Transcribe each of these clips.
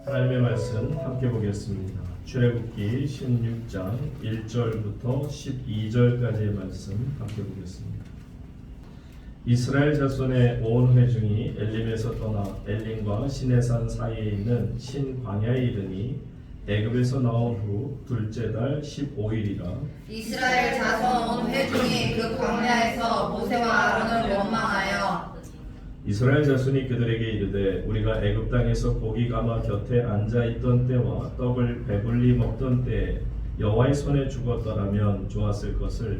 하나님의 말씀 함께 보겠습니다. 출애굽기 16장 1절부터 12절까지의 말씀 함께 보겠습니다. 이스라엘 자손의 온 회중이 엘림에서 떠나 엘림과 시내산 사이에 있는 신광야에 이르니 애굽에서 나온 후 둘째 달 15일이라 이스라엘 자손 온 회중이 그 광야에서 모세와 아론을 원망하여 이스라엘 자손이 그들에게 이르되 우리가 애굽 땅에서 고기 가마 곁에 앉아 있던 때와 떡을 배불리 먹던 때에 여호와의 손에 죽었더라면 좋았을 것을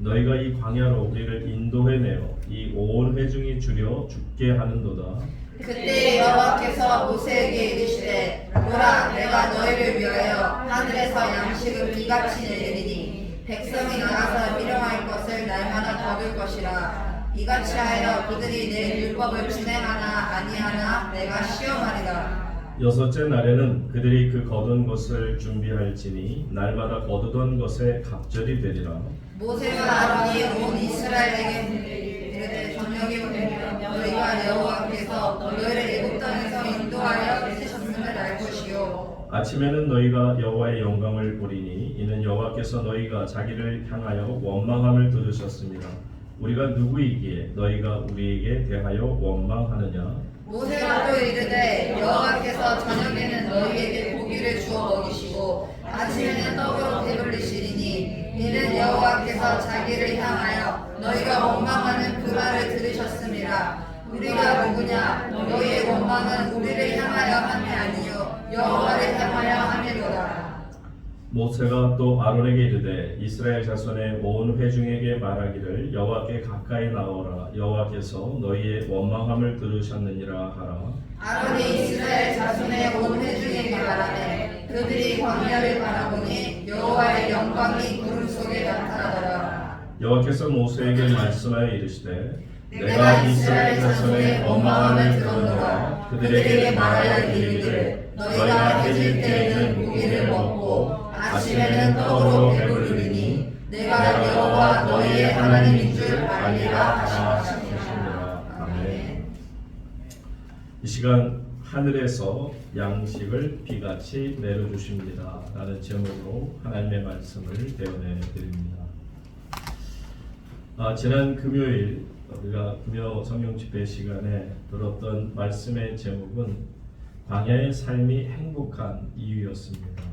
너희가 이 광야로 우리를 인도해내어 이 온 회중이 줄여 죽게 하는도다. 그때 여호와께서 모세에게 이르시되 보라 내가 너희를 위하여 하늘에서 양식을 비같이 내리니 백성이 나가서 일용할 것을 날마다 거둘 것이라. 이같이 하여 그들이 내 율법을 진행하나 아니하나 내가 시험하리라. 여섯째 날에는 그들이 그 거둔 것을 준비할지니 날마다 거두던 것에 갑절이 되리라. 모세와 아론이 온 이스라엘에게 이르되 저녁이 오면 너희가 여호와께서 너희를 애굽 땅에서 인도하여 내셨음을 알 것이요. 아침에는 너희가 여호와의 영광을 보리니 이는 여호와께서 너희가 자기를 향하여 원망함을 들으셨습니다. 우리가 누구이기에 너희가 우리에게 대하여 원망하느냐? 모세가 또 이르되 여호와께서 저녁에는 너희에게 고기를 주어 먹이시고 아침에는 떡으로 배불리시리니 이는 여호와께서 자기를 향하여 너희가 원망하는 그 말을 들으셨음이라. 우리가 누구냐? 너희의 원망은 우리를 향하여 함이 아니요 여호와를 향하여 함이로다. 모세가 또 아론에게 이르되 이스라엘 자손의 온 회중에게 말하기를 여호와께 가까이 나오라. 여호와께서 너희의 원망함을 들으셨느니라 하라. 아론이 이스라엘 자손의 온 회중에게 말하되 그들이 광야를 바라보니 여호와의 영광이 구름 속에 나타나더라. 여호와께서 모세에게 말씀하여 이르시되 내가 이스라엘 자손의 원망함을 들었노라. 그들에게 말하여 이르기를 너희가 해질 때에는 고기를 먹고 아침에는 떡으로 배부르리니 내가 여호와 너희의 하나님인 줄 알리라 하시니라. 아멘. 이 시간 하늘에서 양식을 비같이 내려주십니다 라는 제목으로 하나님의 말씀을 대언해 드립니다. 지난 금요일 우리가 금요 성경 집회 시간에 들었던 말씀의 제목은 광야의 삶이 행복한 이유였습니다.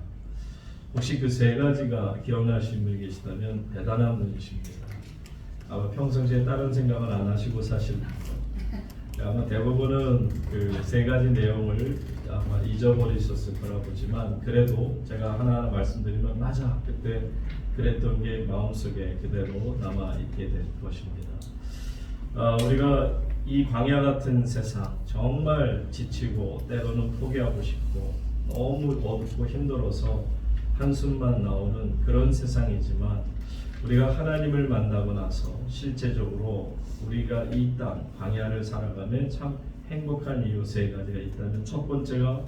혹시 그 세 가지가 기억나시는 분이 계시다면 대단한 분이십니다. 아마 평상시에 다른 생각은 안 하시고 사실 아마 대부분은 그 세 가지 내용을 아마 잊어버리셨을 거라 보지만 그래도 제가 하나하나 말씀드리면 맞아 그때 그랬던 게 마음속에 그대로 남아있게 될 것입니다. 우리가 이 광야 같은 세상 정말 지치고 때로는 포기하고 싶고 너무 어둡고 힘들어서 한숨만 나오는 그런 세상이지만 우리가 하나님을 만나고 나서 실제적으로 우리가 이 땅 광야를 살아가면 참 행복한 이유 세 가지가 있다면 첫 번째가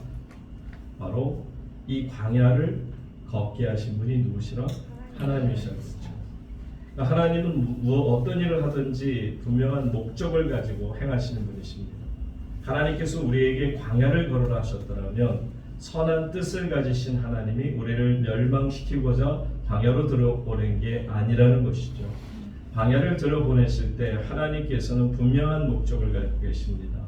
바로 이 광야를 걷게 하신 분이 누구시라? 하나님이셨죠. 하나님은 어떤 일을 하든지 분명한 목적을 가지고 행하시는 분이십니다. 하나님께서 우리에게 광야를 걸으라 하셨더라면 선한 뜻을 가지신 하나님이 우리를 멸망시키고자 광야로 들어보낸 게 아니라는 것이죠. 광야를 들어보냈을 때 하나님께서는 분명한 목적을 가지고 계십니다.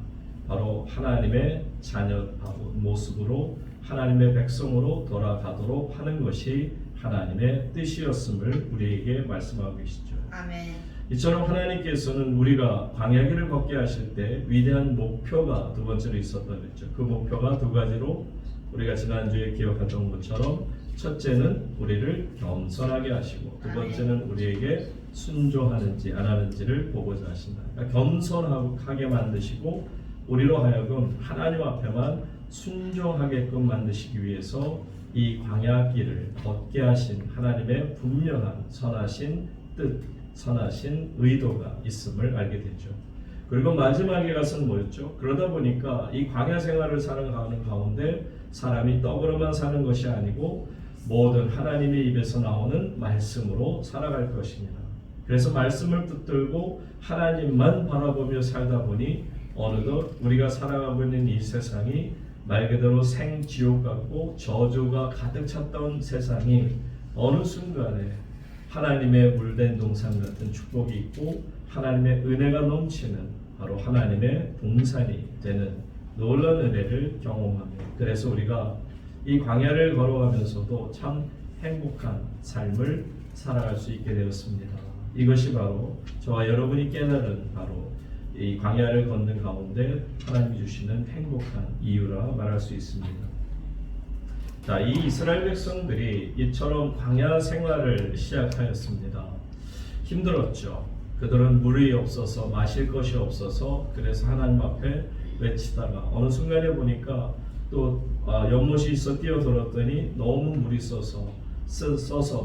바로 하나님의 자녀 모습으로 하나님의 백성으로 돌아가도록 하는 것이 하나님의 뜻이었음을 우리에게 말씀하고 계시죠. 아멘. 이처럼 하나님께서는 우리가 광야길을 걷게 하실 때 위대한 목표가 두 번째로 있었다고 했죠. 그 목표가 두 가지로 우리가 지난주에 기억했던 것처럼 첫째는 우리를 겸손하게 하시고 두 번째는 우리에게 순종하는지 안 하는지를 보고자 하신다. 그러니까 겸손하게 만드시고 우리로 하여금 하나님 앞에만 순종하게끔 만드시기 위해서 이 광야길을 걷게 하신 하나님의 분명한 선하신 뜻, 선하신 의도가 있음을 알게 되죠. 그리고 마지막에 가서는 뭐였죠? 그러다 보니까 이 광야 생활을 사는 가운데 사람이 떡으로만 사는 것이 아니고 모든 하나님의 입에서 나오는 말씀으로 살아갈 것입니다. 그래서 말씀을 붙들고 하나님만 바라보며 살다 보니 어느덧 우리가 살아가고 있는 이 세상이 말 그대로 생지옥 같고 저주가 가득 찼던 세상이 어느 순간에 하나님의 물된 동산 같은 축복이 있고 하나님의 은혜가 넘치는 바로 하나님의 동산이 되는 놀라운 은혜를 경험합니다. 그래서 우리가 이 광야를 걸어가면서도 참 행복한 삶을 살아갈 수 있게 되었습니다. 이것이 바로 저와 여러분이 깨달은 바로 이 광야를 걷는 가운데 하나님이 주시는 행복한 이유라 말할 수 있습니다. 자, 이 이스라엘 백성들이 이처럼 광야 생활을 시작하였습니다. 힘들었죠. 그들은 물이 없어서 마실 것이 없어서 그래서 하나님 앞에 외치다가 어느 순간에 보니까 또 연못이 있어 뛰어들었더니 너무 물이 써서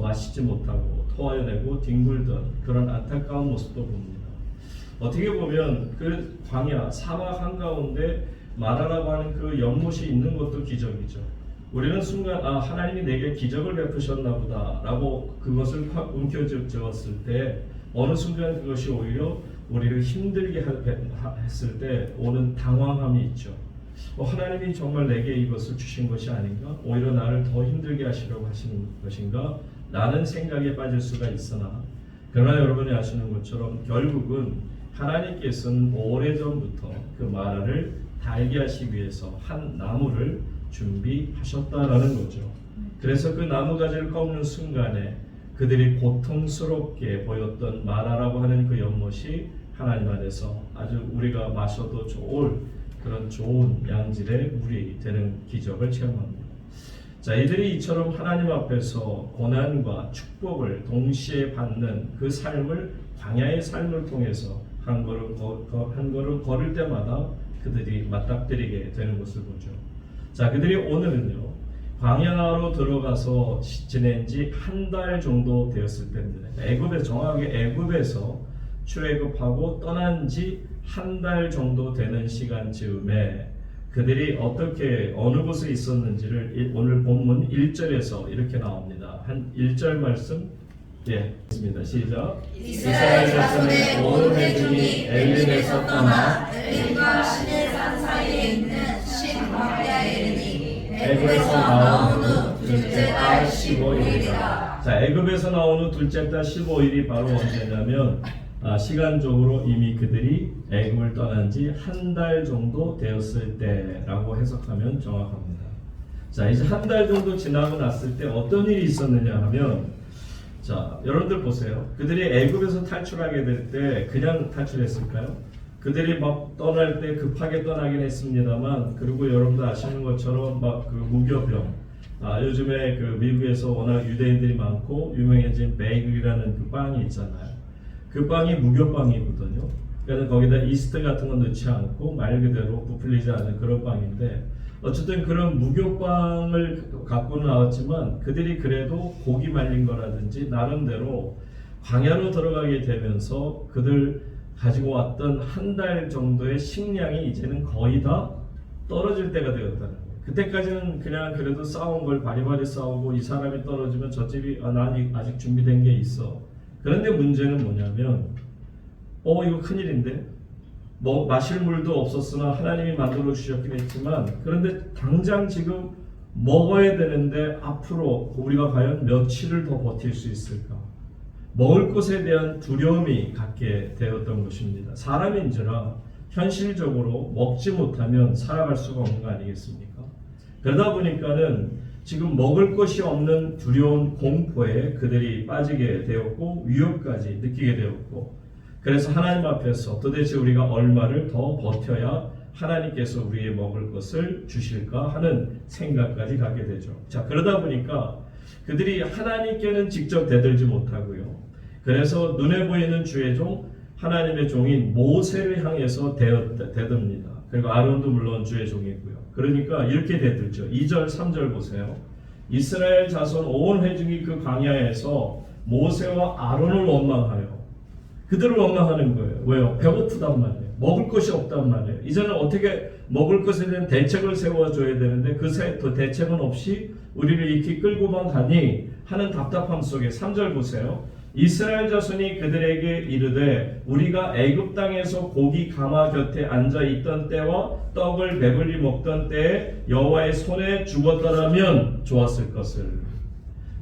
마시지 못하고 토하여내고 뒹굴던 그런 안타까운 모습도 봅니다. 어떻게 보면 그 광야 사막 한가운데 마라라고 하는 그 연못이 있는 것도 기적이죠. 우리는 순간 하나님이 내게 기적을 베푸셨나 보다 라고 그것을 확 움켜쥐었을 때 어느 순간 그것이 오히려 우리를 힘들게 했을 때 오는 당황함이 있죠. 하나님이 정말 내게 이것을 주신 것이 아닌가? 오히려 나를 더 힘들게 하시려고 하시는 것인가? 라는 생각에 빠질 수가 있으나 그러나 여러분이 아시는 것처럼 결국은 하나님께서는 오래전부터 그 마라를 달게 하시기 위해서 한 나무를 준비하셨다라는 거죠. 그래서 그 나무가지를 꺾는 순간에 그들이 고통스럽게 보였던 마라라고 하는 그 연못이 하나님 안에서 아주 우리가 마셔도 좋을 그런 좋은 양질의 물이 되는 기적을 체험합니다. 자, 이들이 이처럼 하나님 앞에서 고난과 축복을 동시에 받는 그 삶을 광야의 삶을 통해서 한 걸음 걸을 때마다 그들이 맞닥뜨리게 되는 것을 보죠. 자, 그들이 오늘은요 광야로 들어가서 지낸 지 한 달 정도 되었을 때입니다. 정확하게 애굽에서 출애굽하고 떠난 지 한 달 정도 되는 시간 즈음에 그들이 어느 곳에 있었는지를 오늘 본문 1절에서 이렇게 나옵니다. 한 1절 말씀 있습니다. 시작. 이스라엘 자손의 온 회중이 엘림에서 떠나 엘림과 신의 산 사이에 있는 신 광야에 이르니 애굽에서 나온 후 둘째 달 15일이라. 자, 애굽에서 나온 후 둘째 달 15일이 바로 언제냐면 시간적으로 이미 그들이 애굽을 떠난 지 한 달 정도 되었을 때라고 해석하면 정확합니다. 자, 이제 한 달 정도 지나고 났을 때 어떤 일이 있었느냐 하면 자, 여러분들 보세요. 그들이 애굽에서 탈출하게 될 때 그냥 탈출했을까요? 그들이 막 떠날 때 급하게 떠나긴 했습니다만 그리고 여러분들 아시는 것처럼 막 그 무교병 요즘에 그 미국에서 워낙 유대인들이 많고 유명해진 베이글이라는 그 빵이 있잖아요. 그 빵이 무교빵이거든요. 그래서 거기다 이스트 같은 거 넣지 않고 말 그대로 부풀리지 않는 그런 빵인데 어쨌든 그런 무교빵을 갖고는 나왔지만 그들이 그래도 고기 말린 거라든지 나름대로 광야로 들어가게 되면서 그들 가지고 왔던 한 달 정도의 식량이 이제는 거의 다 떨어질 때가 되었다는 거예요. 그때까지는 그냥 그래도 싸운 걸 바리바리 싸우고 이 사람이 떨어지면 저 집이 난 아직 준비된 게 있어. 그런데 문제는 뭐냐면 이거 큰일인데 마실 물도 없었으나 하나님이 만들어 주셨긴 했지만 그런데 당장 지금 먹어야 되는데 앞으로 우리가 과연 며칠을 더 버틸 수 있을까? 먹을 것에 대한 두려움이 갖게 되었던 것입니다. 사람인지라 현실적으로 먹지 못하면 살아갈 수가 없는 거 아니겠습니까? 그러다 보니까는 지금 먹을 것이 없는 두려운 공포에 그들이 빠지게 되었고 위협까지 느끼게 되었고 그래서 하나님 앞에서 도대체 우리가 얼마를 더 버텨야 하나님께서 우리의 먹을 것을 주실까 하는 생각까지 갖게 되죠. 자, 그러다 보니까 그들이 하나님께는 직접 대들지 못하고요. 그래서 눈에 보이는 주의 종 하나님의 종인 모세를 향해서 대듭니다. 그리고 아론도 물론 주의 종이고요. 그러니까 이렇게 대들죠. 2절 3절 보세요. 이스라엘 자손 온 회중이 그 광야에서 모세와 아론을 원망하여 그들을 원망하는 거예요. 왜요? 배고프단 말이에요. 먹을 것이 없단 말이에요. 이제는 어떻게 먹을 것에 대한 대책을 세워줘야 되는데 그 대책은 없이 우리를 이렇게 끌고만 가니 하는 답답함 속에 3절 보세요. 이스라엘 자손이 그들에게 이르되 우리가 애굽 땅에서 고기 가마 곁에 앉아 있던 때와 떡을 배불리 먹던 때에 여호와의 손에 죽었더라면 좋았을 것을.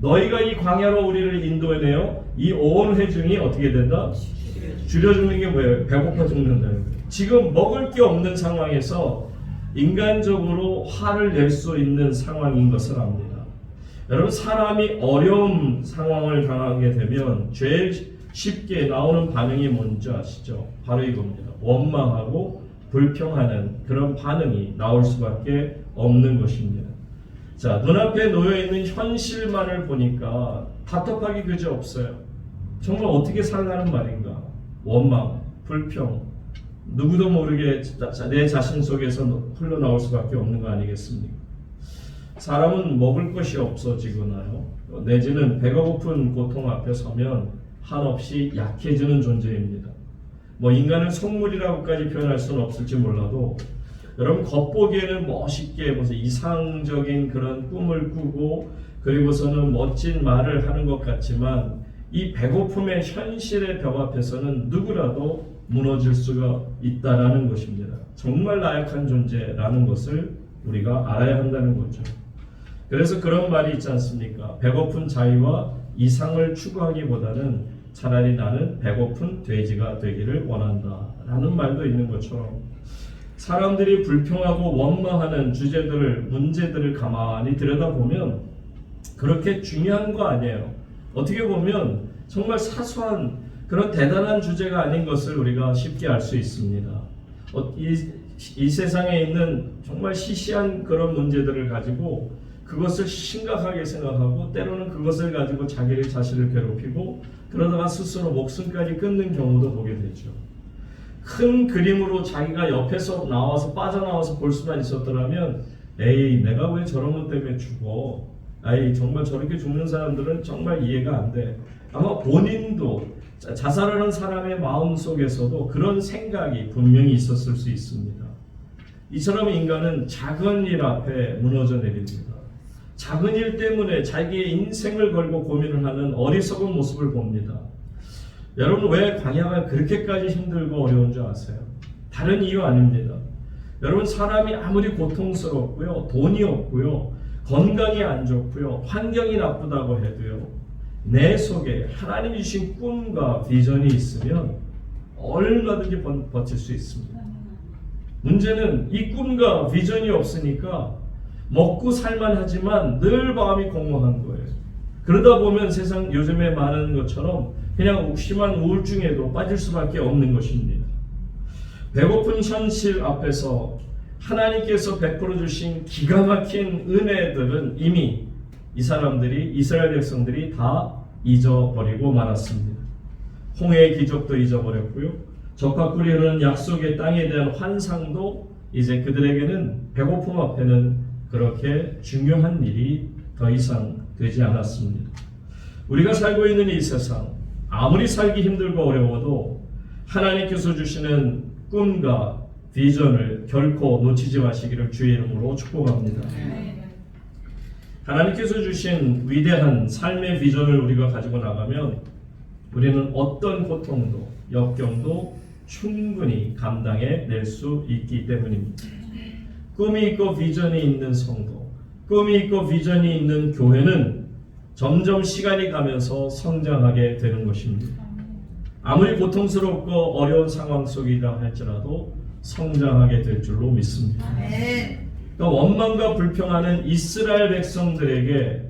너희가 이 광야로 우리를 인도해내어 이 온 회중이 어떻게 된다? 줄여 죽는 게 뭐예요? 배고파 죽는다는 거예요. 지금 먹을 게 없는 상황에서 인간적으로 화를 낼 수 있는 상황인 것을 압니다. 여러분, 사람이 어려운 상황을 당하게 되면 제일 쉽게 나오는 반응이 뭔지 아시죠? 바로 이겁니다. 원망하고 불평하는 그런 반응이 나올 수밖에 없는 것입니다. 자, 눈앞에 놓여있는 현실만을 보니까 답답하기 그지 없어요. 정말 어떻게 살라는 말인가? 원망, 불평, 누구도 모르게 내 자신 속에서 흘러나올 수밖에 없는 거 아니겠습니까? 사람은 먹을 것이 없어지거나요, 내지는 배가 고픈 고통 앞에 서면 한없이 약해지는 존재입니다. 인간을 속물이라고까지 표현할 수는 없을지 몰라도 여러분, 겉보기에는 멋있게 무슨 이상적인 그런 꿈을 꾸고 그리고서는 멋진 말을 하는 것 같지만 이 배고픔의 현실의 벽 앞에서는 누구라도 무너질 수가 있다라는 것입니다. 정말 나약한 존재라는 것을 우리가 알아야 한다는 거죠. 그래서 그런 말이 있지 않습니까? 배고픈 자유와 이상을 추구하기보다는 차라리 나는 배고픈 돼지가 되기를 원한다 라는 말도 있는 것처럼 사람들이 불평하고 원망하는 주제들을, 문제들을 가만히 들여다보면 그렇게 중요한 거 아니에요. 어떻게 보면 정말 사소한 그런 대단한 주제가 아닌 것을 우리가 쉽게 알 수 있습니다. 이 세상에 있는 정말 시시한 그런 문제들을 가지고 그것을 심각하게 생각하고 때로는 그것을 가지고 자신을 괴롭히고 그러다가 스스로 목숨까지 끊는 경우도 보게 되죠. 큰 그림으로 자기가 옆에서 나와서 빠져나와서 볼 수만 있었더라면 에이, 내가 왜 저런 것 때문에 죽어? 아이, 정말 저렇게 죽는 사람들은 정말 이해가 안 돼. 아마 본인도 자살하는 사람의 마음 속에서도 그런 생각이 분명히 있었을 수 있습니다. 이처럼 인간은 작은 일 앞에 무너져 내립니다. 작은 일 때문에 자기의 인생을 걸고 고민을 하는 어리석은 모습을 봅니다. 여러분, 왜 광야가 그렇게까지 힘들고 어려운 줄 아세요? 다른 이유 아닙니다. 여러분, 사람이 아무리 고통스럽고요, 돈이 없고요, 건강이 안 좋고요, 환경이 나쁘다고 해도요, 내 속에 하나님이 주신 꿈과 비전이 있으면 얼마든지 버틸 수 있습니다. 문제는 이 꿈과 비전이 없으니까 먹고 살만 하지만 늘 마음이 공허한 거예요. 그러다 보면 세상 요즘에 많은 것처럼 그냥 심한 우울증에도 빠질 수밖에 없는 것입니다. 배고픈 현실 앞에서 하나님께서 베풀어 주신 기가 막힌 은혜들은 이미 이 사람들이, 이스라엘 백성들이 다 잊어버리고 말았습니다. 홍해의 기적도 잊어버렸고요, 적과 꿀이 흐르는 약속의 땅에 대한 환상도 이제 그들에게는 배고픔 앞에는 그렇게 중요한 일이 더 이상 되지 않았습니다. 우리가 살고 있는 이 세상, 아무리 살기 힘들고 어려워도 하나님께서 주시는 꿈과 비전을 결코 놓치지 마시기를 주의 이름으로 축복합니다. 하나님께서 주신 위대한 삶의 비전을 우리가 가지고 나가면 우리는 어떤 고통도 역경도 충분히 감당해 낼 수 있기 때문입니다. 꿈이 있고 비전이 있는 성도, 꿈이 있고 비전이 있는 교회는 점점 시간이 가면서 성장하게 되는 것입니다. 아무리 고통스럽고 어려운 상황 속이라 할지라도 성장하게 될 줄로 믿습니다. 그러니까 원망과 불평하는 이스라엘 백성들에게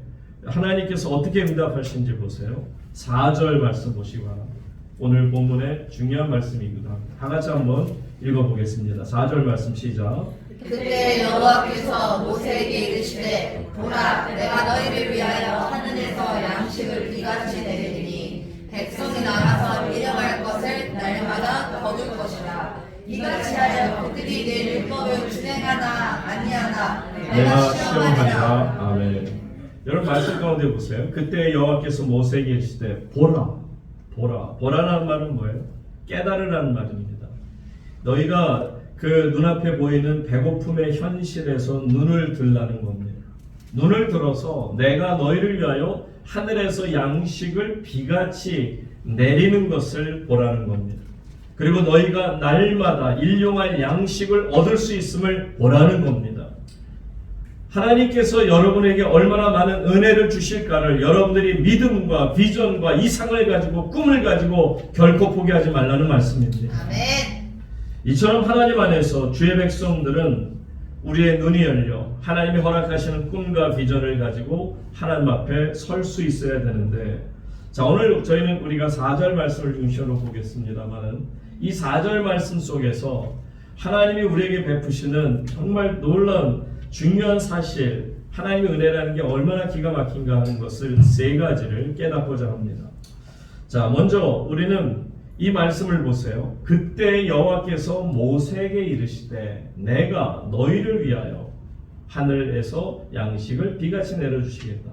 하나님께서 어떻게 응답하신지 보세요. 4절 말씀 보시기 바랍니다. 오늘 본문의 중요한 말씀이기도 합니다. 다 같이 한번 읽어보겠습니다. 4절 말씀 시작. 그때 여호와께서 모세에게 이르시되 보라, 내가 너희를 위하여 하늘에서 양식을 비같이 내리니 백성이 나가서 밀려갈 것을 날마다 거둘 것이라. 이같이 하여 그들이 내 율법을 준행하나 아니하나 내가 시험하리라. 아멘. 여러분, 말씀 가운데 보세요. 그때 여호와께서 모세에게 이르시되 보라, 보라라는 말은 뭐예요? 깨달으라는 말입니다. 너희가 그 눈앞에 보이는 배고픔의 현실에서 눈을 들라는 겁니다. 눈을 들어서 내가 너희를 위하여 하늘에서 양식을 비같이 내리는 것을 보라는 겁니다. 그리고 너희가 날마다 일용할 양식을 얻을 수 있음을 보라는 겁니다. 하나님께서 여러분에게 얼마나 많은 은혜를 주실까를 여러분들이 믿음과 비전과 이상을 가지고 꿈을 가지고 결코 포기하지 말라는 말씀입니다. 아멘. 이처럼 하나님 안에서 주의 백성들은 우리의 눈이 열려 하나님이 허락하시는 꿈과 비전을 가지고 하나님 앞에 설 수 있어야 되는데, 자, 오늘 저희는 우리가 4절 말씀을 중심으로 보겠습니다만 이 4절 말씀 속에서 하나님이 우리에게 베푸시는 정말 놀라운 중요한 사실, 하나님의 은혜라는 게 얼마나 기가 막힌가 하는 것을 세 가지를 깨닫고자 합니다. 자, 먼저 우리는 이 말씀을 보세요. 그때 여호와께서 모세에게 이르시되 내가 너희를 위하여 하늘에서 양식을 비같이 내려주시겠다.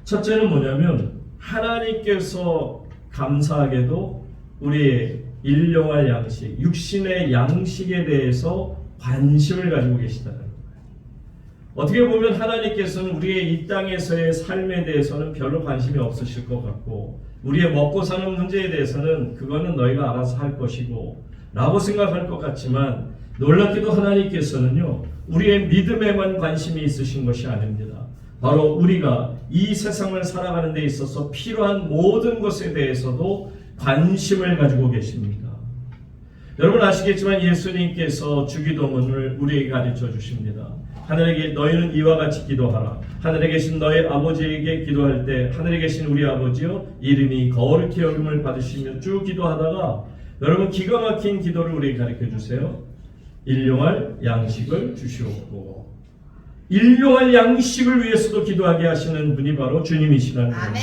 첫째는 뭐냐면 하나님께서 감사하게도 우리의 일용할 양식, 육신의 양식에 대해서 관심을 가지고 계시다는 거예요. 어떻게 보면 하나님께서는 우리의 이 땅에서의 삶에 대해서는 별로 관심이 없으실 것 같고, 우리의 먹고 사는 문제에 대해서는 그거는 너희가 알아서 할 것이고 라고 생각할 것 같지만, 놀랍게도 하나님께서는요 우리의 믿음에만 관심이 있으신 것이 아닙니다. 바로 우리가 이 세상을 살아가는 데 있어서 필요한 모든 것에 대해서도 관심을 가지고 계십니다. 여러분 아시겠지만 예수님께서 주기도문을 우리에게 가르쳐 주십니다. 하늘에 너희는 이와 같이 기도하라. 하늘에 계신 너희 아버지에게 기도할 때 하늘에 계신 우리 아버지여 이름이 거룩히 여김을 받으시며 쭉 기도하다가 여러분 기가 막힌 기도를 우리에게 가르쳐 주세요. 일용할 양식을 주시옵고. 일용할 양식을 위해서도 기도하게 하시는 분이 바로 주님이시라는 겁니다.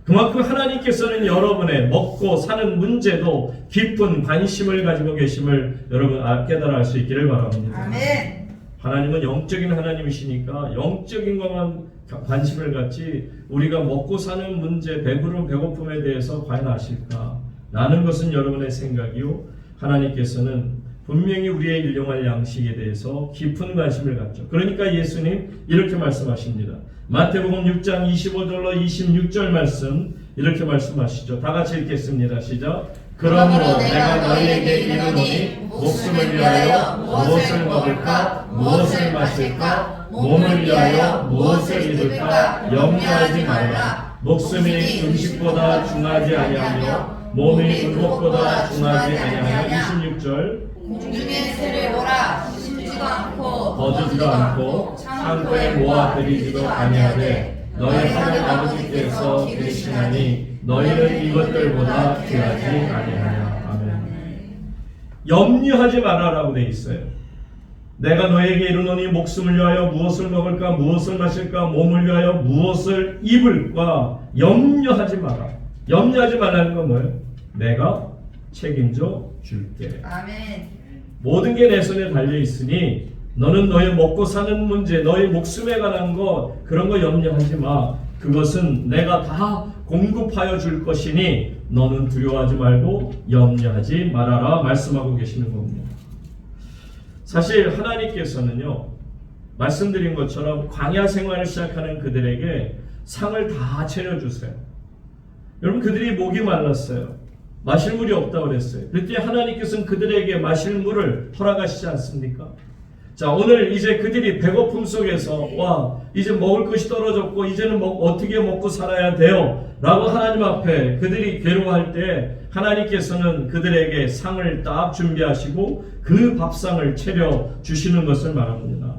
그만큼 하나님께서는 여러분의 먹고 사는 문제도 깊은 관심을 가지고 계심을 여러분 깨달아 알 수 있기를 바랍니다. 아멘. 하나님은 영적인 하나님이시니까 영적인 것만 관심을 갖지 우리가 먹고 사는 문제, 배부름, 배고픔에 대해서 과연 아실까? 라는 것은 여러분의 생각이요, 하나님께서는 분명히 우리의 일용할 양식에 대해서 깊은 관심을 갖죠. 그러니까 예수님 이렇게 말씀하십니다. 마태복음 6장 25절로 26절 말씀 이렇게 말씀하시죠. 다 같이 읽겠습니다. 시작. 그러므로 내가 너희에게 이르노니 목숨을 위하여 무엇을 먹을까, 무엇을 마실까, 몸을 위하여 무엇을 입을까 염려하지 말라. 목숨이 음식보다 중하지 아니하며 몸이 의복보다 중하지 아니하며. 26절. 공중의 새를 보라. 심지도 않고 거두지도 않고 창고에 모아 들이지도 아니하되 너희 하늘 아버지께서 계시나니 너희는 이것들보다 귀하지 아니하냐. 아멘. 염려하지 말아라고 돼 있어요. 내가 너에게 이르노니 목숨을 위하여 무엇을 먹을까, 무엇을 마실까, 몸을 위하여 무엇을 입을까 염려하지 마라. 염려하지 말라는 건 뭐예요? 내가 책임져 줄게. 아멘. 모든 게 내 손에 달려 있으니 너는 너의 먹고 사는 문제, 너의 목숨에 관한 것, 그런 거 염려하지 마. 그것은 내가 다 공급하여 줄 것이니 너는 두려워하지 말고 염려하지 말아라 말씀하고 계시는 겁니다. 사실 하나님께서는요, 말씀드린 것처럼 광야 생활을 시작하는 그들에게 상을 다 차려주세요. 여러분, 그들이 목이 말랐어요. 마실 물이 없다고 그랬어요. 그때 하나님께서는 그들에게 마실 물을 허락하시지 않습니까? 자, 오늘 이제 그들이 배고픔 속에서 와, 이제 먹을 것이 떨어졌고 이제는 어떻게 먹고 살아야 돼요? 라고 하나님 앞에 그들이 괴로워할 때 하나님께서는 그들에게 상을 딱 준비하시고 그 밥상을 차려 주시는 것을 말합니다.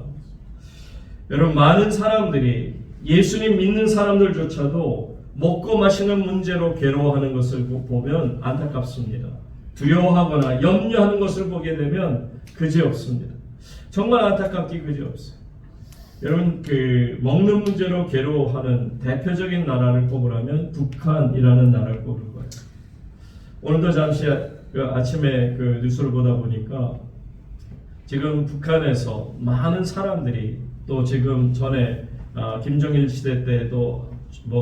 여러분, 많은 사람들이, 예수님 믿는 사람들조차도 먹고 마시는 문제로 괴로워하는 것을 보면 안타깝습니다. 두려워하거나 염려하는 것을 보게 되면 그지없습니다. 정말 안타깝기 그지없어요. 여러분, 먹는 문제로 괴로워하는 대표적인 나라를 꼽으라면 북한이라는 나라를 꼽을 거예요. 오늘도 잠시 아침에 뉴스를 보다 보니까 지금 북한에서 많은 사람들이, 또 지금 전에 김정일 시대 때도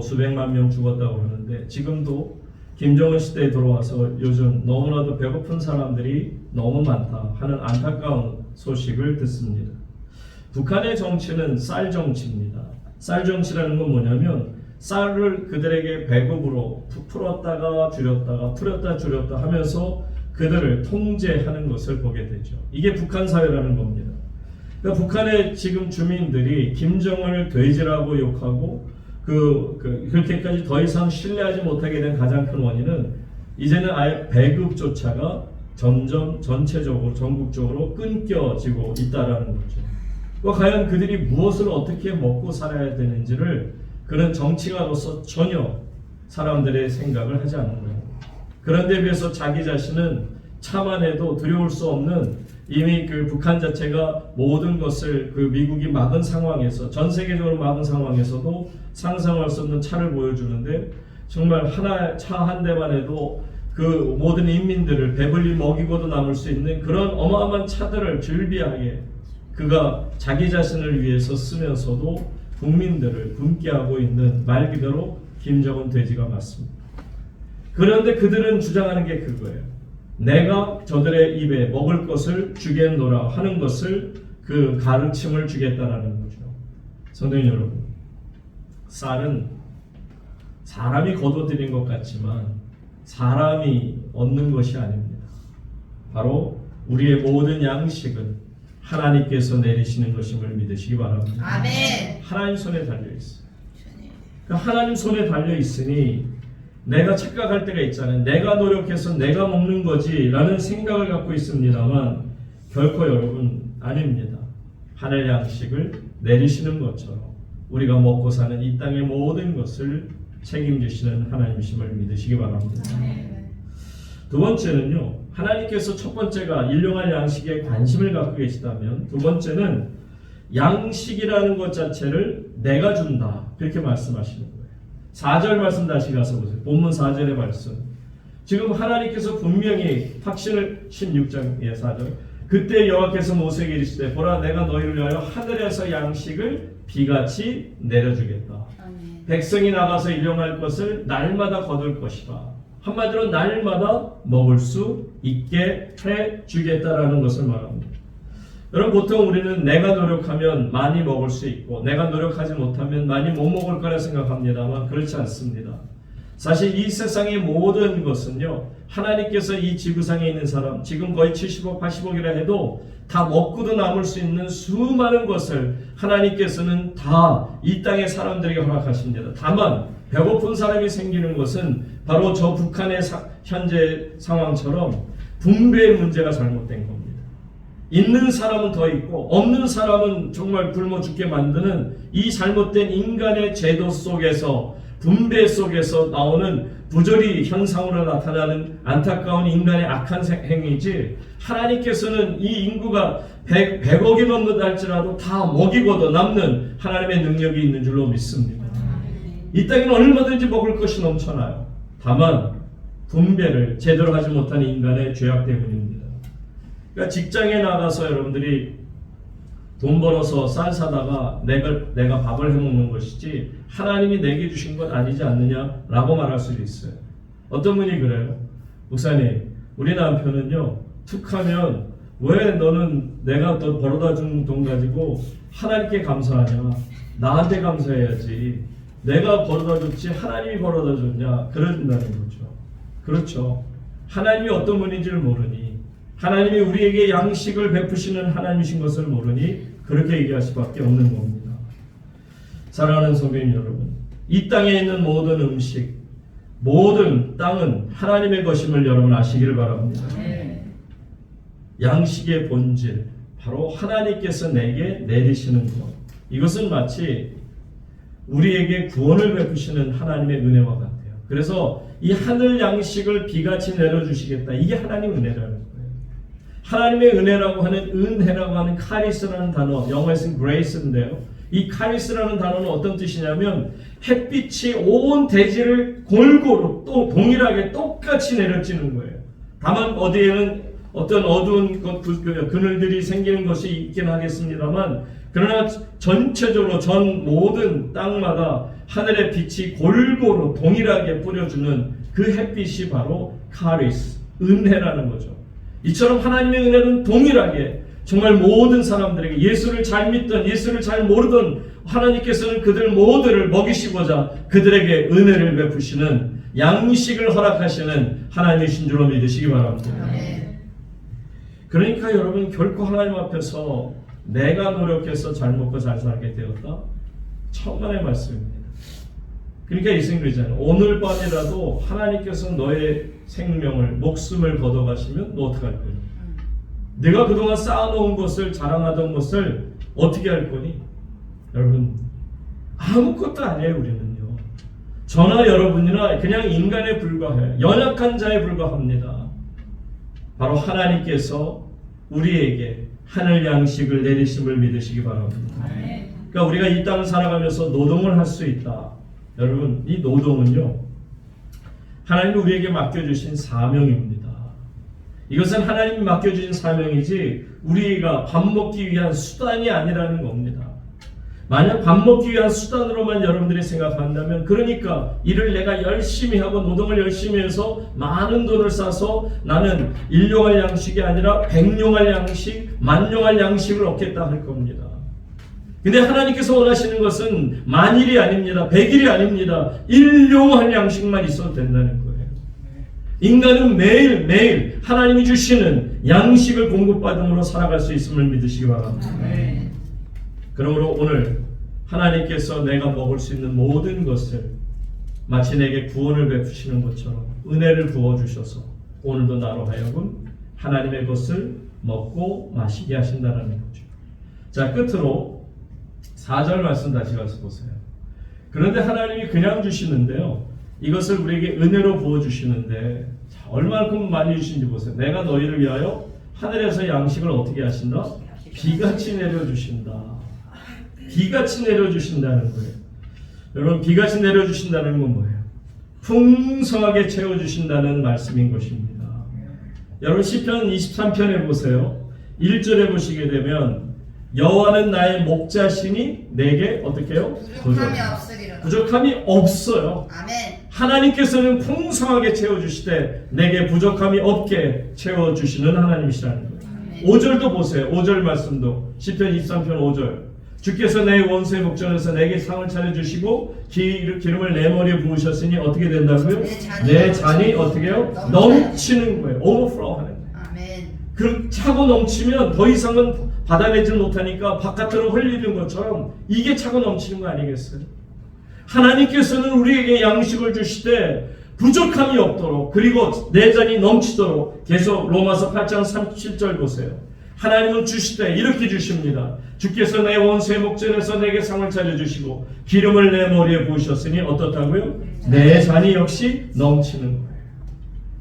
수백만 명 죽었다고 하는데 지금도 김정은 시대에 들어와서 요즘 너무나도 배고픈 사람들이 너무 많다 하는 안타까운 소식을 듣습니다. 북한의 정치는 쌀 정치입니다. 쌀 정치라는 건 뭐냐면 쌀을 그들에게 배급으로 풀었다가 줄였다가 풀었다 줄였다 하면서 그들을 통제하는 것을 보게 되죠. 이게 북한 사회라는 겁니다. 그러니까 북한의 지금 주민들이 김정은을 돼지라고 욕하고 그렇게까지 더 이상 신뢰하지 못하게 된 가장 큰 원인은 이제는 아예 배급조차가 점점 전체적으로 전국적으로 끊겨지고 있다라는 거죠. 과연 그들이 무엇을 어떻게 먹고 살아야 되는지를 그런 정치가로서 전혀 사람들의 생각을 하지 않는 거예요. 그런데 비해서 자기 자신은 참아내도 두려울 수 없는 이미 그 북한 자체가 모든 것을 그 미국이 막은 상황에서 전 세계적으로 막은 상황에서도 상상할 수 없는 차를 보여주는데 정말 하나 차 한 대만 해도 그 모든 인민들을 배불리 먹이고도 남을 수 있는 그런 어마어마한 차들을 즐비하게 그가 자기 자신을 위해서 쓰면서도 국민들을 굶게 하고 있는 말 그대로 김정은 돼지가 맞습니다. 그런데 그들은 주장하는 게 그거예요. 내가 저들의 입에 먹을 것을 주겠노라 하는 것을 그 가르침을 주겠다라는 거죠. 성도님 여러분, 쌀은 사람이 거둬들인 것 같지만 사람이 얻는 것이 아닙니다. 바로 우리의 모든 양식은 하나님께서 내리시는 것임을 믿으시기 바랍니다. 아멘. 하나님 손에 달려 있어요. 그러니까 하나님 손에 달려 있으니 내가 착각할 때가 있잖아요. 내가 노력해서 내가 먹는 거지 라는 생각을 갖고 있습니다만 결코 여러분 아닙니다. 하늘 양식을 내리시는 것처럼 우리가 먹고 사는 이 땅의 모든 것을 책임지시는 하나님이심을 믿으시기 바랍니다. 두 번째는요, 하나님께서 첫 번째가 일용할 양식에 관심을 갖고 계시다면 두 번째는 양식이라는 것 자체를 내가 준다 그렇게 말씀하시는 거예요. 4절 말씀 다시 가서 보세요. 본문 4절의 말씀. 지금 하나님께서 분명히 확신을 16장의 4절. 그때 여호와께서 모세에게 이르시되 보라 내가 너희를 위하여 하늘에서 양식을 비같이 내려주겠다. 아멘. 백성이 나가서 일용할 것을 날마다 거둘 것이다. 한마디로 날마다 먹을 수 있게 해주겠다라는 것을 말합니다. 여러분 보통 우리는 내가 노력하면 많이 먹을 수 있고 내가 노력하지 못하면 많이 못 먹을 거라 생각합니다만 그렇지 않습니다. 사실 이 세상의 모든 것은요 하나님께서 이 지구상에 있는 사람 지금 거의 70억 80억이라 해도 다 먹고도 남을 수 있는 수많은 것을 하나님께서는 다 이 땅의 사람들에게 허락하십니다. 다만 배고픈 사람이 생기는 것은 바로 저 북한의 현재 상황처럼 분배의 문제가 잘못된 겁니다. 있는 사람은 더 있고 없는 사람은 정말 굶어 죽게 만드는 이 잘못된 인간의 제도 속에서 분배 속에서 나오는 부조리 현상으로 나타나는 안타까운 인간의 악한 행위지 하나님께서는 이 인구가 100억이 넘는다 할지라도 다 먹이고도 남는 하나님의 능력이 있는 줄로 믿습니다. 이 땅에는 얼마든지 먹을 것이 넘쳐나요. 다만 분배를 제대로 하지 못한 인간의 죄악 때문입니다. 그러니까 직장에 나가서 여러분들이 돈 벌어서 쌀 사다가 내가 밥을 해먹는 것이지 하나님이 내게 주신 건 아니지 않느냐라고 말할 수도 있어요. 어떤 분이 그래요. 목사님, 우리 남편은요 툭하면 왜 너는 내가 또 벌어다 준 돈 가지고 하나님께 감사하냐, 나한테 감사해야지, 내가 벌어다 줬지 하나님이 벌어다 줬냐 그러신다는 거죠. 그렇죠. 하나님이 어떤 분인지를 모르니, 하나님이 우리에게 양식을 베푸시는 하나님이신 것을 모르니 그렇게 얘기할 수밖에 없는 겁니다. 사랑하는 성도님 여러분, 이 땅에 있는 모든 음식, 모든 땅은 하나님의 것임을 여러분 아시기를 바랍니다. 양식의 본질, 바로 하나님께서 내게 내리시는 것, 이것은 마치 우리에게 구원을 베푸시는 하나님의 은혜와 같아요. 그래서 이 하늘 양식을 비같이 내려주시겠다, 이게 하나님 은혜라는 거예요. 하나님의 은혜라고 하는, 은혜라고 하는 카리스라는 단어, 영어에서는 grace인데요, 이 카리스라는 단어는 어떤 뜻이냐면 햇빛이 온 대지를 골고루 또 동일하게 똑같이 내려지는 거예요. 다만 어디에는 어떤 어두운 그늘들이 생기는 것이 있긴 하겠습니다만, 그러나 전체적으로 전 모든 땅마다 하늘의 빛이 골고루 동일하게 뿌려주는 그 햇빛이 바로 카리스, 은혜라는 거죠. 이처럼 하나님의 은혜는 동일하게 정말 모든 사람들에게 예수를 잘 믿던 예수를 잘 모르던 하나님께서는 그들 모두를 먹이시고자 그들에게 은혜를 베푸시는 양식을 허락하시는 하나님이신 줄로 믿으시기 바랍니다. 그러니까 여러분 결코 하나님 앞에서 내가 노력해서 잘 먹고 잘 살게 되었다? 천만의 말씀입니다. 그러니까 예수님 그러잖아요. 오늘 밤이라도 하나님께서 너의 생명을 목숨을 걷어가시면 너 어떻게 할 거니? 내가 그동안 쌓아놓은 것을 자랑하던 것을 어떻게 할 거니? 여러분 아무것도 아니에요. 우리는요. 저나 여러분이나 그냥 인간에 불과해요. 연약한 자에 불과합니다. 바로 하나님께서 우리에게 하늘 양식을 내리심을 믿으시기 바랍니다. 그러니까 우리가 이 땅을 살아가면서 노동을 할 수 있다. 여러분 이 노동은요 하나님이 우리에게 맡겨주신 사명입니다. 이것은 하나님이 맡겨주신 사명이지 우리가 밥 먹기 위한 수단이 아니라는 겁니다. 만약 밥 먹기 위한 수단으로만 여러분들이 생각한다면 그러니까 일을 내가 열심히 하고 노동을 열심히 해서 많은 돈을 쌓아서 나는 일용할 양식이 아니라 백용할 양식, 만용할 양식을 얻겠다 할 겁니다. 근데 하나님께서 원하시는 것은 만일이 아닙니다. 백일이 아닙니다. 일용할 양식만 있어도 된다는 거예요. 인간은 매일매일 하나님이 주시는 양식을 공급받음으로 살아갈 수 있음을 믿으시기 바랍니다. 그러므로 오늘 하나님께서 내가 먹을 수 있는 모든 것을 마치 내게 구원을 베푸시는 것처럼 은혜를 부어주셔서 오늘도 나로 하여금 하나님의 것을 먹고 마시게 하신다는 거죠. 자, 끝으로 4절 말씀 다시 가서 보세요. 그런데 하나님이 그냥 주시는데요. 이것을 우리에게 은혜로 부어주시는데 얼마만큼 많이 주신지 보세요. 내가 너희를 위하여 하늘에서 양식을 어떻게 하신다? 비같이 내려주신다. 비같이 내려주신다는 거예요. 여러분 비같이 내려주신다는 건 뭐예요? 풍성하게 채워주신다는 말씀인 것입니다. 여러분 시편 23편에 보세요. 1절에 보시게 되면 여호와는 나의 목자시니 내게 어떻게 해요? 부족함이 없으리라. 부족함이 없어요. 아멘. 하나님께서는 풍성하게 채워주시되 내게 부족함이 없게 채워주시는 하나님이시라는 거예요. 5절도 보세요. 5절 말씀도 시편 23편 5절 주께서 내 원수의 목전에서 내게 상을 차려주시고 기름을 내 머리에 부으셨으니 어떻게 된다고요? 내 잔이 어떻게 해요? 넘치는 거예요. 오버플로우 하는 거예요. 아멘. 그 차고 넘치면 더 이상은 받아내지 못하니까 바깥으로 흘리는 것처럼 이게 차고 넘치는 거 아니겠어요? 하나님께서는 우리에게 양식을 주시되 부족함이 없도록 그리고 내 잔이 넘치도록 계속 로마서 8장 37절 보세요. 하나님은 주시되 이렇게 주십니다. 주께서 내 원수의 목전에서 내게 상을 차려주시고 기름을 내 머리에 부으셨으니 어떻다고요? 내 잔이 역시 넘치는 거예요.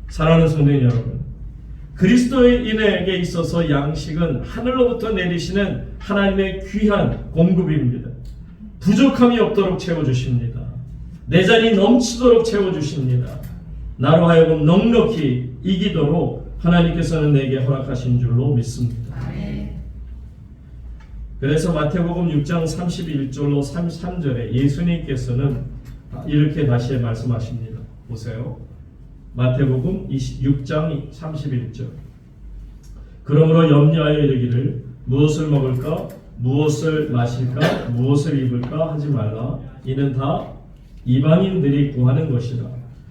사랑하는 성도님 여러분, 그리스도인에게 있어서 양식은 하늘로부터 내리시는 하나님의 귀한 공급입니다. 부족함이 없도록 채워주십니다. 내 잔이 넘치도록 채워주십니다. 나로 하여금 넉넉히 이기도록 하나님께서는 내게 허락하신 줄로 믿습니다. 그래서 마태복음 6장 31절로 33절에 예수님께서는 이렇게 다시 말씀하십니다. 보세요. 마태복음 6장 31절 그러므로 염려하여 이르기를 무엇을 먹을까 무엇을 마실까 무엇을 입을까 하지 말라. 이는 다 이방인들이 구하는 것이라.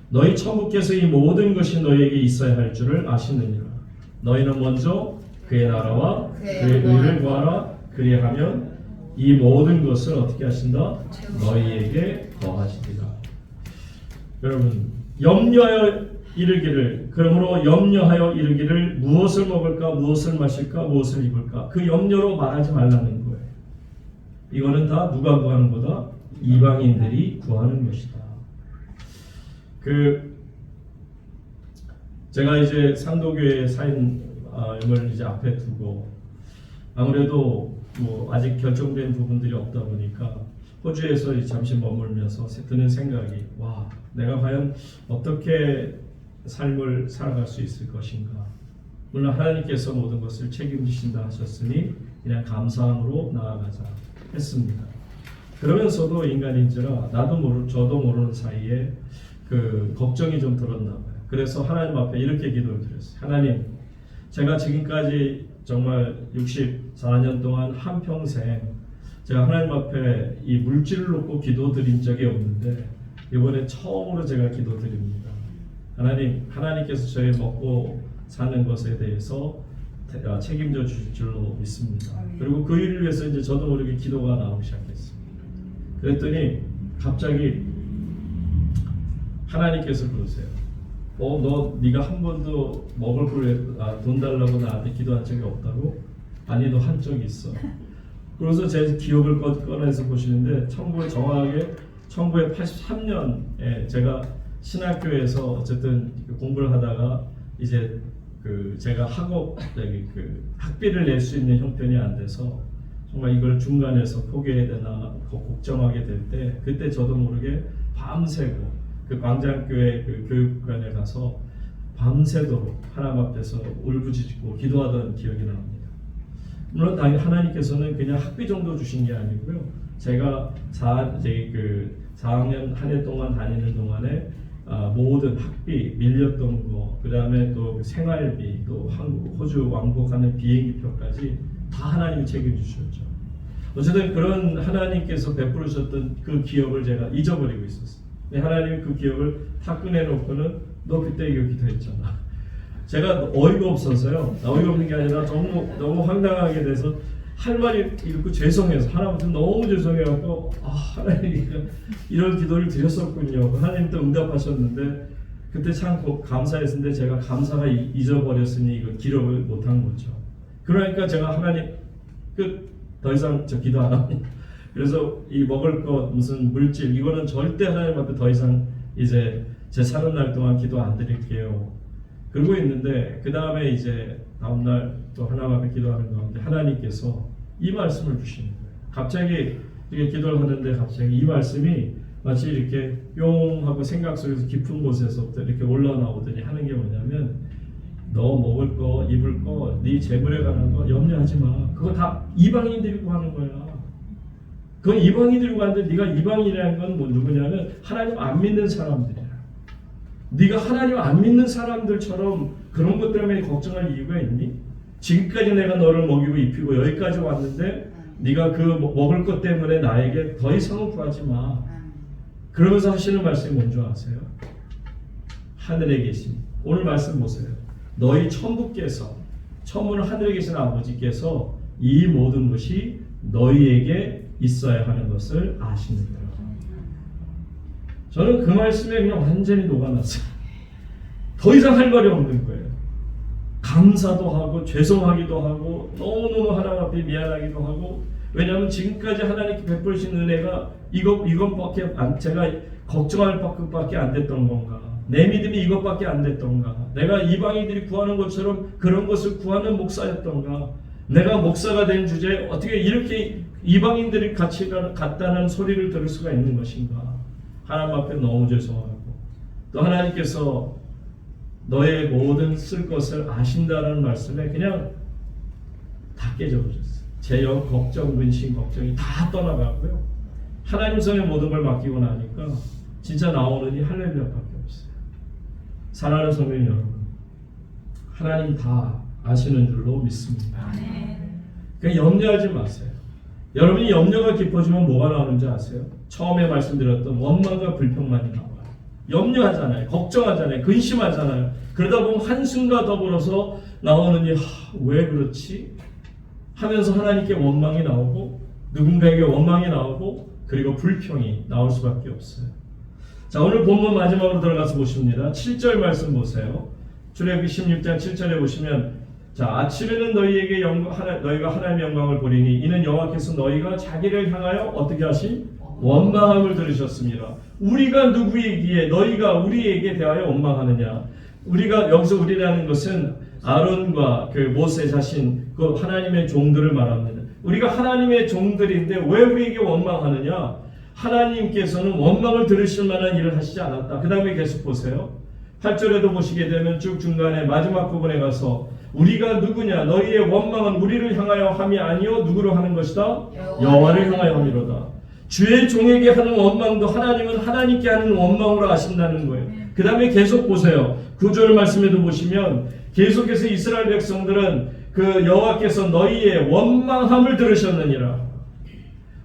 너희 천부께서 이 모든 것이 너희에게 있어야 할 줄을 아시느니라. 너희는 먼저 그의 나라와 그의 의를 구하라. 그리하면 이 모든 것을 어떻게 하신다? 너희에게 더하시리라. 여러분 염려하여 이르기를 그러므로 염려하여 이르기를 무엇을 먹을까 무엇을 마실까 무엇을 입을까 그 염려로 말하지 말라는 거예요. 이거는 다 누가 구하는 거다? 이방인들이 구하는 것이다. 제가 이제 상도교회 사임을 이제 앞에 두고 아무래도 뭐 아직 결정된 부분들이 없다 보니까 호주에서 잠시 머물면서 드는 생각이 와 내가 과연 어떻게 삶을 살아갈 수 있을 것인가. 물론 하나님께서 모든 것을 책임지신다 하셨으니 그냥 감사함으로 나아가자 했습니다. 그러면서도 인간인지라 저도 모르는 사이에 그 걱정이 좀 들었나 봐요. 그래서 하나님 앞에 이렇게 기도를 드렸어요. 하나님, 제가 지금까지 정말 64년 동안 한평생 제가 하나님 앞에 이 물질을 놓고 기도드린 적이 없는데 이번에 처음으로 제가 기도드립니다. 하나님, 하나님께서 저희 먹고 사는 것에 대해서 책임져 주실 줄로 믿습니다. 그리고 그 일을 위해서 이제 저도 모르게 기도가 나오기 시작했습니다. 그랬더니 갑자기 하나님께서 그러세요. 네가 한 번도 먹을 걸 돈 달라고 나한테 기도한 적이 없다고? 아니, 너 한 적이 있어. 그래서 제 기억을 꺼내서 보시는데 정확하게 1983년에 제가 신학교에서 어쨌든 공부를 하다가 이제 제가 학비를 낼 수 있는 형편이 안 돼서 정말 이걸 중간에서 포기해야 되나 걱정하게 될 때 그때 저도 모르게 밤새고 그 광장교회 그 교육관에 가서 밤새도록 하나님 앞에서 울부짖고 기도하던 기억이 납니다. 물론 당연히 하나님께서는 그냥 학비 정도 주신 게 아니고요. 제가 4학년 한 해 동안 다니는 동안에 모든 학비 밀렸던 거, 그 다음에 또 생활비, 또 호주 왕복하는 비행기표까지 다 하나님이 책임주셨죠. 어쨌든 그런 하나님께서 베풀으셨던 그 기억을 제가 잊어버리고 있었어요. 하나님이 그 기억을 다 꺼내놓고는 너 그때 이거 기도했잖아. 제가 어이가 없어서요. 어이가 없는 게 아니라 너무 황당하게 돼서 할 말이 읽고 죄송해서 하나님한테 너무 죄송해갖고 하나님 이런 기도를 드렸었군요. 하나님도 응답하셨는데 그때 참 감사했는데 제가 감사가 잊어버렸으니 이거 기록을 못한 거죠. 그러니까 제가 하나님 더 이상 저 기도 안 합니다. 그래서 이 먹을 것 무슨 물질 이거는 절대 하나님 앞에 더 이상 이제 제 사는 날 동안 기도 안 드릴게요. 그러고 있는데 그 다음에 이제 다음날 또 하나님 앞에 기도하는 가운데 하나님께서 이 말씀을 주시는 거예요. 갑자기 이렇게 기도를 하는데 갑자기 이 말씀이 마치 이렇게 뿅 하고 생각 속에서 깊은 곳에서부터 이렇게 올라나오더니 하는 게 뭐냐면 너 먹을 거 입을 거 네 재물에 관한 거 염려하지 마. 그거 다 이방인들이 구하는 거야. 그건 이방인들이 구하는데 네가 이방인이라는 건 뭐 누구냐면 하나님 안 믿는 사람들이야. 네가 하나님 안 믿는 사람들처럼 그런 것 때문에 걱정할 이유가 있니? 지금까지 내가 너를 먹이고 입히고 여기까지 왔는데 네가 그 먹을 것 때문에 나에게 더 이상은 구하지 마. 그러면서 하시는 말씀이 뭔지 아세요? 하늘에 계신 오늘 말씀 보세요. 너희 천부께서 천부는 하늘에 계신 아버지께서 이 모든 것이 너희에게 있어야 하는 것을 아시느니라. 저는 그 말씀에 그냥 완전히 녹아났어요. 더 이상 할 말이 없는 거예요. 감사도 하고 죄송하기도 하고 너무너무 하나님 앞에 미안하기도 하고 왜냐하면 지금까지 하나님께 베푸신 은혜가 이것밖에 제가 걱정할 밖에 안 됐던 건가? 내 믿음이 이것밖에 안 됐던가? 내가 이방인들이 구하는 것처럼 그런 것을 구하는 목사였던가? 내가 목사가 된 주제에 어떻게 이렇게 이방인들이 같이 같다는 소리를 들을 수가 있는 것인가? 하나님 앞에 너무 죄송하고 또 하나님께서 너의 모든 쓸 것을 아신다는 말씀에 그냥 다 깨져버렸어요. 제 걱정, 근심, 걱정이 다 떠나가고요. 하나님 손에 모든 걸 맡기고 나니까 진짜 나오는 이 할렐루야밖에 없어요. 사랑하는 성도님 여러분, 하나님 다 아시는 줄로 믿습니다. 그냥 염려하지 마세요. 여러분이 염려가 깊어지면 뭐가 나오는지 아세요? 처음에 말씀드렸던 원망과 불평만이 나와요. 염려하잖아요. 걱정하잖아요. 근심하잖아요. 그러다 보면 한숨과 더불어서 나오는 왜 그렇지? 하면서 하나님께 원망이 나오고 누군가에게 원망이 나오고 그리고 불평이 나올 수밖에 없어요. 자, 오늘 본문 마지막으로 들어가서 보십니다. 7절 말씀 보세요. 출애굽기 16장 7절에 보시면 자, 아침에는 너희가 하나님의 영광을 보리니 이는 여호와께서 너희가 자기를 향하여 어떻게 하신? 원망함을 들으셨습니다. 우리가 누구이기에 너희가 우리에게 대하여 원망하느냐? 우리가 여기서 우리라는 것은 아론과 그 모세 자신 그 하나님의 종들을 말합니다. 우리가 하나님의 종들인데 왜 우리에게 원망하느냐? 하나님께서는 원망을 들으실 만한 일을 하시지 않았다. 그 다음에 계속 보세요. 8절에도 보시게 되면 쭉 중간에 마지막 부분에 가서 우리가 누구냐? 너희의 원망은 우리를 향하여 함이 아니요 누구로 하는 것이다? 여호와를 향하여 함이로다. 주의 종에게 하는 원망도 하나님은 하나님께 하는 원망으로 하신다는 거예요. 그 다음에 계속 보세요. 9절 말씀에도 보시면 계속해서 이스라엘 백성들은 그 여호와께서 너희의 원망함을 들으셨느니라.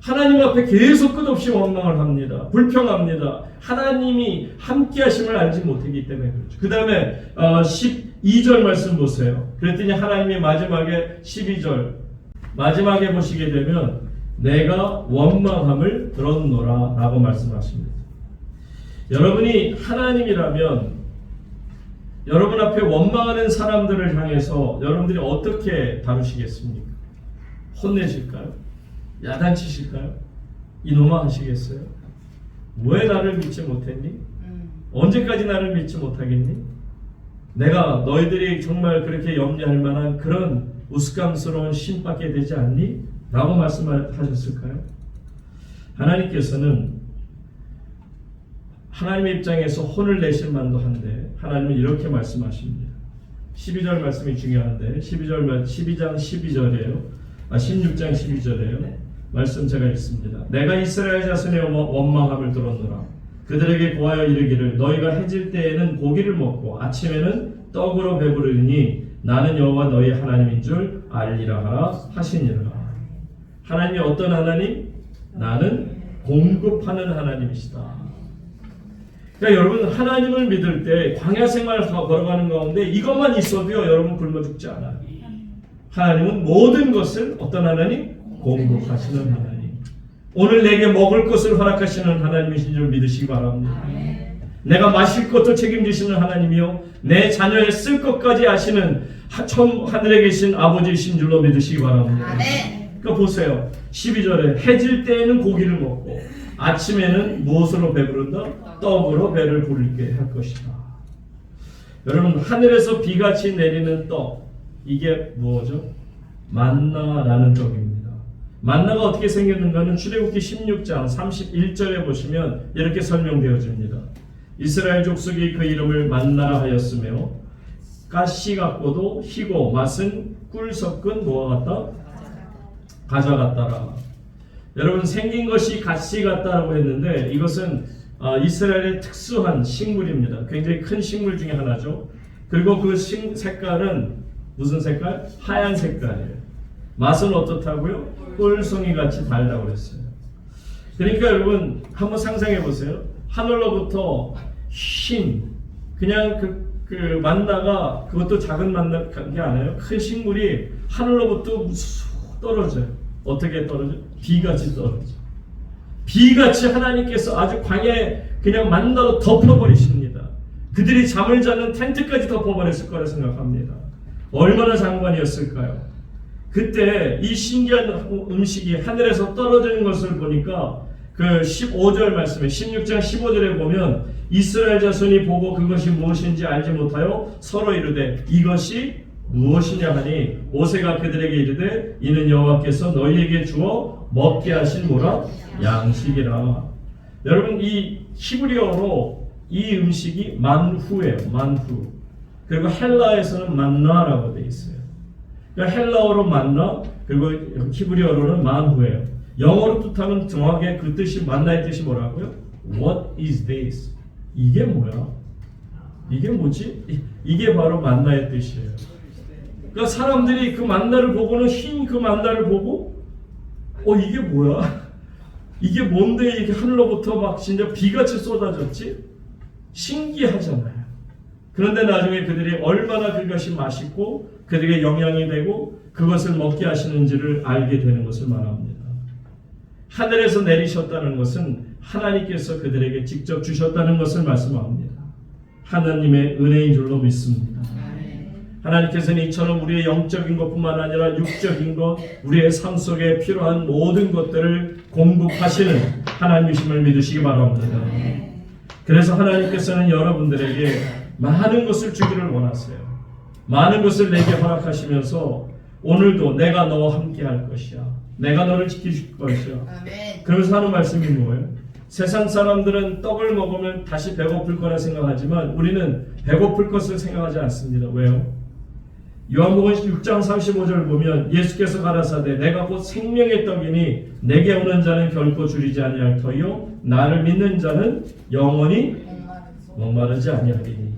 하나님 앞에 계속 끝없이 원망을 합니다. 불평합니다. 하나님이 함께 하심을 알지 못하기 때문에 그렇죠. 그 다음에 12절 말씀 보세요. 그랬더니 하나님이 마지막에 12절 마지막에 보시게 되면 내가 원망함을 들었노라 라고 말씀하십니다. 여러분이 하나님이라면 여러분 앞에 원망하는 사람들을 향해서 여러분들이 어떻게 다루시겠습니까? 혼내실까요? 야단치실까요? 이놈아 하시겠어요? 왜 나를 믿지 못했니? 언제까지 나를 믿지 못하겠니? 내가 너희들이 정말 그렇게 염려할 만한 그런 우스꽝스러운 신받게 되지 않니? 라고 말씀하셨을까요? 하나님께서는 하나님의 입장에서 혼을 내실 만도 한데 하나님은 이렇게 말씀하십니다. 12절 말씀이 중요한데 12장 12절이에요. 16장 12절이에요. 말씀 제가 읽습니다. 내가 이스라엘 자손의 원망함을 들었노라. 그들에게 고하여 이르기를 너희가 해질 때에는 고기를 먹고 아침에는 떡으로 배부르니 나는 여호와 너희 하나님인 줄 알리라 하라 하시니라. 하나님이 어떤 하나님? 나는 공급하는 하나님이시다. 그러니까 여러분 하나님을 믿을 때 광야 생활을 걸어가는 가운데 이것만 있어도요 여러분 굶어 죽지 않아요. 하나님은 모든 것을 어떤 하나님? 공급하시는 하나님. 오늘 내게 먹을 것을 허락하시는 하나님이신 줄 믿으시기 바랍니다. 내가 마실 것도 책임지시는 하나님이요 내 자녀의 쓸 것까지 아시는 하늘에 계신 아버지이신 줄로 믿으시기 바랍니다. 그러니까 보세요. 12절에 해질 때에는 고기를 먹고 아침에는 무엇으로 배부른다? 떡으로 배를 부르게 할 것이다. 여러분 하늘에서 비같이 내리는 떡 이게 뭐죠? 만나라는 떡입니다. 만나가 어떻게 생겼는가는 출애굽기 16장 31절에 보시면 이렇게 설명되어집니다. 이스라엘 족속이 그 이름을 만나라 하였으며 가시 같고도 희고 맛은 꿀 섞은 뭐와 같다? 가자 같다라. 여러분 생긴 것이 가시 같다라고 했는데 이것은 이스라엘의 특수한 식물입니다. 굉장히 큰 식물 중에 하나죠. 그리고 그 색깔은 무슨 색깔? 하얀 색깔이에요. 맛은 어떻다고요? 꿀송이 같이 달라고 그랬어요. 그러니까 여러분 한번 상상해 보세요. 하늘로부터 흰 그냥 그 만나가 그것도 작은 만나 게 아니에요. 큰 식물이 하늘로부터 떨어져요. 어떻게 떨어져? 비같이 떨어져. 비같이 하나님께서 아주 광야에 그냥 만나로 덮어버리십니다. 그들이 잠을 자는 텐트까지 덮어버렸을 거라 생각합니다. 얼마나 장관이었을까요? 그때 이 신기한 음식이 하늘에서 떨어지는 것을 보니까 그 15절 말씀에 16장 15절에 보면 이스라엘 자손이 보고 그것이 무엇인지 알지 못하여 서로 이르되 이것이 무엇이냐 하니 모세가 그들에게 이르되 이는 여호와께서 너희에게 주어 먹게 하신 뭐라? 양식이라. 여러분 이 히브리어로 이 음식이 만후예요. 만후. 그리고 헬라에서는 만나라고 되어 있어요. 그러니까 헬라어로 만나 그리고 히브리어로는 만후예요. 영어로 뜻하면 정확하게 그 뜻이 만나의 뜻이 뭐라고요? What is this? 이게 뭐야? 이게 뭐지? 이게 바로 만나의 뜻이에요. 그러니까 사람들이 그 만나를 보고는 흰 그 만나를 보고 이게 뭐야? 이게 뭔데 이렇게 하늘로부터 막 진짜 비같이 쏟아졌지? 신기하잖아요. 그런데 나중에 그들이 얼마나 그것이 맛있고 그들에게 영향이 되고 그것을 먹게 하시는지를 알게 되는 것을 말합니다. 하늘에서 내리셨다는 것은 하나님께서 그들에게 직접 주셨다는 것을 말씀합니다. 하나님의 은혜인 줄로 믿습니다. 하나님께서는 이처럼 우리의 영적인 것뿐만 아니라 육적인 것, 우리의 삶 속에 필요한 모든 것들을 공급하시는 하나님이심을 믿으시기 바랍니다. 그래서 하나님께서는 여러분들에게 많은 것을 주기를 원하세요. 많은 것을 내게 허락하시면서 오늘도 내가 너와 함께 할 것이야. 내가 너를 지키실 것이야. 그러면서 하는 말씀이 뭐예요? 세상 사람들은 떡을 먹으면 다시 배고플 거라 생각하지만 우리는 배고플 것을 생각하지 않습니다. 왜요? 요한복음 6장 35절 보면 예수께서 가라사대 내가 곧 생명의 떡이니 내게 오는 자는 결코 줄이지 아니할 터요 나를 믿는 자는 영원히 목마르지 아니하리니.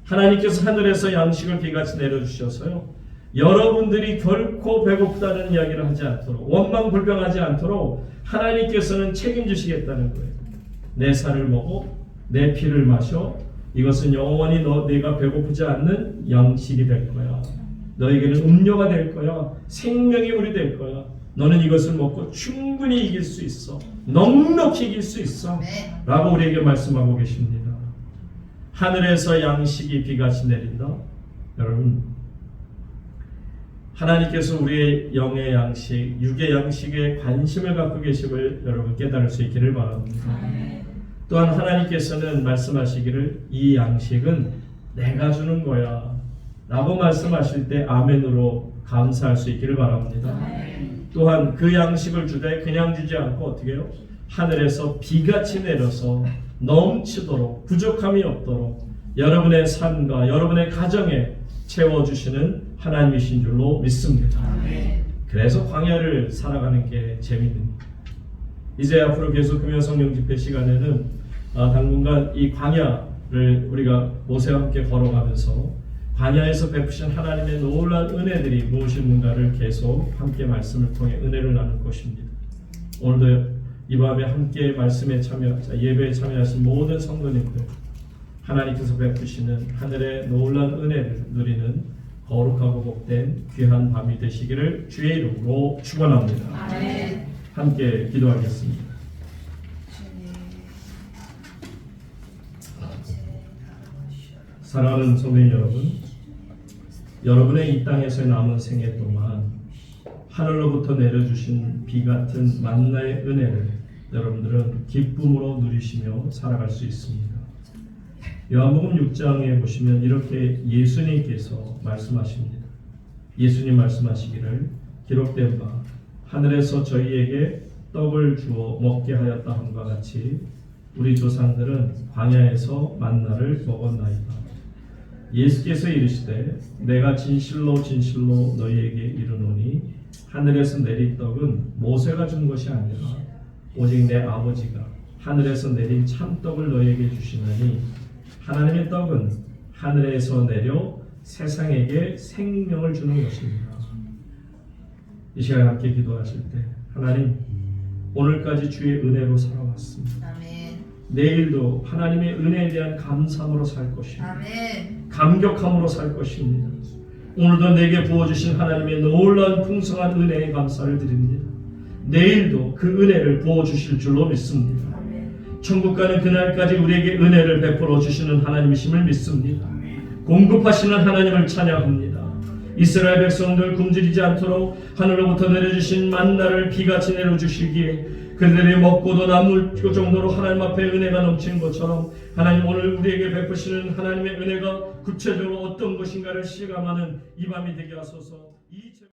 하나님께서 하늘에서 양식을 비같이 내려주셔서요 여러분들이 결코 배고프다는 이야기를 하지 않도록 원망불평하지 않도록 하나님께서는 책임지시겠다는 거예요. 내 살을 먹어 내 피를 마셔 이것은 영원히 내가 배고프지 않는 양식이 될 거야. 너에게는 음료가 될 거야. 생명의 물이 될 거야. 너는 이것을 먹고 충분히 이길 수 있어. 넉넉히 이길 수 있어. 라고 우리에게 말씀하고 계십니다. 하늘에서 양식이 비같이 내린다. 여러분 하나님께서 우리의 영의 양식, 육의 양식에 관심을 갖고 계심을 여러분 깨달을 수 있기를 바랍니다. 또한 하나님께서는 말씀하시기를 이 양식은 내가 주는 거야 라고 말씀하실 때 아멘으로 감사할 수 있기를 바랍니다. 또한 그 양식을 주되 그냥 주지 않고 어떻게 해요? 하늘에서 비같이 내려서 넘치도록 부족함이 없도록 여러분의 삶과 여러분의 가정에 채워주시는 하나님이신 줄로 믿습니다. 그래서 광야를 살아가는 게 재밌는 이제 앞으로 계속 금요 성령 집회 시간에는 당분간 이 광야를 우리가 모세와 함께 걸어가면서 광야에서 베푸신 하나님의 놀라운 은혜들이 무엇인가를 계속 함께 말씀을 통해 은혜를 나눌 것입니다. 오늘도 이 밤에 함께 말씀에 예배에 참여하신 모든 성도님들 하나님께서 베푸시는 하늘의 놀라운 은혜를 누리는 거룩하고 복된 귀한 밤이 되시기를 주의 이름으로 축원합니다. 아멘. 함께 기도하겠습니다. 사랑하는 성도님 여러분, 여러분의 이 땅에서의 남은 생애 동안 하늘로부터 내려주신 비 같은 만나의 은혜를 여러분들은 기쁨으로 누리시며 살아갈 수 있습니다. 요한복음 6장에 보시면 이렇게 예수님께서 말씀하십니다. 예수님 말씀하시기를 기록된 바 하늘에서 저희에게 떡을 주어 먹게 하였다 함과 같이 우리 조상들은 광야에서 만나를 먹었나이다. 예수께서 이르시되 내가 진실로 진실로 너희에게 이르노니 하늘에서 내린 떡은 모세가 준 것이 아니라 오직 내 아버지가 하늘에서 내린 참떡을 너희에게 주시느니 하나님의 떡은 하늘에서 내려 세상에게 생명을 주는 것입니다. 이 시간 함께 기도하실 때 하나님 오늘까지 주의 은혜로 살아왔습니다. 아멘. 내일도 하나님의 은혜에 대한 감사함으로 살 것입니다. 아멘. 감격함으로 살 것입니다. 오늘도 내게 부어주신 하나님의 놀라운 풍성한 은혜에 감사를 드립니다. 내일도 그 은혜를 부어주실 줄로 믿습니다. 천국 가는 그날까지 우리에게 은혜를 베풀어 주시는 하나님이심을 믿습니다. 공급하시는 하나님을 찬양합니다. 이스라엘 백성들 굶주리지 않도록 하늘로부터 내려주신 만나를 비같이 내려주시기에 그들이 먹고도 남을 정도로 하나님 앞에 은혜가 넘치는 것처럼 하나님 오늘 우리에게 베푸시는 하나님의 은혜가 구체적으로 어떤 것인가를 실감하는 이 밤이 되게 하소서.